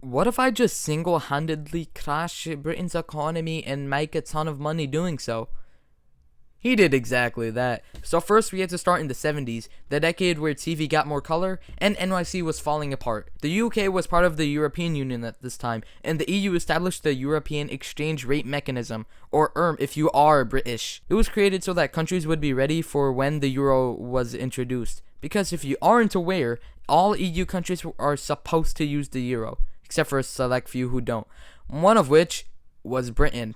What if I just single-handedly crash Britain's economy and make a ton of money doing so? He did exactly that. So first we had to start in the 70s, the decade where TV got more color and NYC was falling apart. The UK was part of the European Union at this time, and the EU established the European Exchange Rate Mechanism, or ERM if you are British. It was created so that countries would be ready for when the euro was introduced. Because if you aren't aware, all EU countries are supposed to use the euro, except for a select few who don't. One of which was Britain.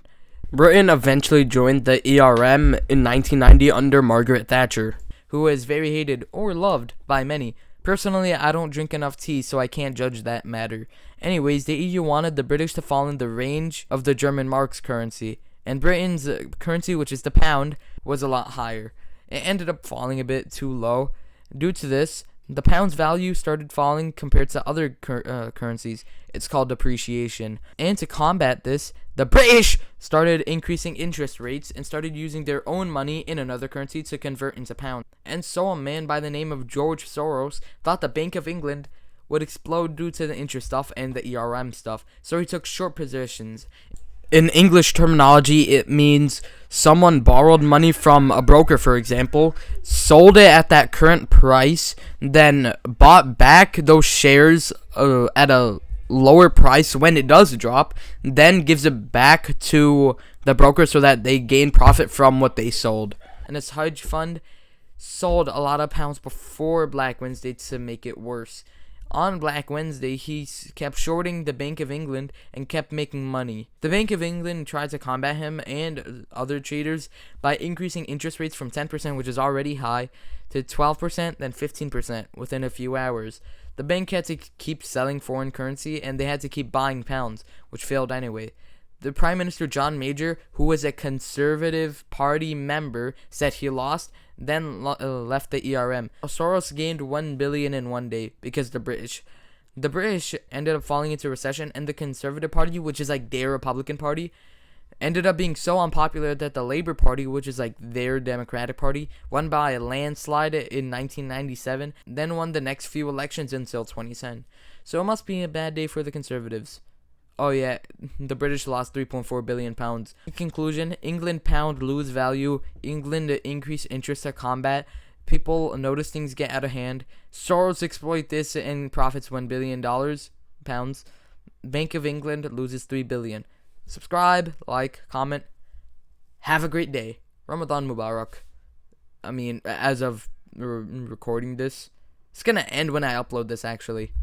Britain eventually joined the ERM in 1990 under Margaret Thatcher, who was very hated or loved by many. Personally, I don't drink enough tea, so I can't judge that matter. Anyways, the EU wanted the British to fall in the range of the German mark's currency, and Britain's currency, which is the pound, was a lot higher. It ended up falling a bit too low. Due to this, the pound's value started falling compared to other currencies. It's called depreciation. And to combat this, the British started increasing interest rates and started using their own money in another currency to convert into pounds. And so a man by the name of George Soros thought the Bank of England would explode due to the interest stuff and the ERM stuff. So he took short positions. In English terminology, it means someone borrowed money from a broker, for example, sold it at that current price, then bought back those shares at a lower price when it does drop, then gives it back to the broker so that they gain profit from what they sold. And this hedge fund sold a lot of pounds before Black Wednesday to make it worse. On Black Wednesday, he kept shorting the Bank of England and kept making money. The Bank of England tried to combat him and other traders by increasing interest rates from 10%, which is already high, to 12%, then 15% within a few hours. The bank had to keep selling foreign currency, and they had to keep buying pounds, which failed anyway. The Prime Minister John Major, who was a Conservative Party member, said he lost, then left the ERM. Soros gained $1 billion in one day because the British ended up falling into recession, and the Conservative Party, which is like their Republican Party, ended up being so unpopular that the Labour Party, which is like their Democratic Party, won by a landslide in 1997, then won the next few elections until 2010. So it must be a bad day for the Conservatives. Oh yeah, the British lost 3.4 billion pounds. In conclusion, England pound lose value, England increase interest to combat, people notice things get out of hand, Soros exploit this and profits $1 billion pounds, Bank of England loses 3 billion. Subscribe, like, comment, have a great day. Ramadan Mubarak. I mean, as of recording this, it's gonna end when I upload this actually.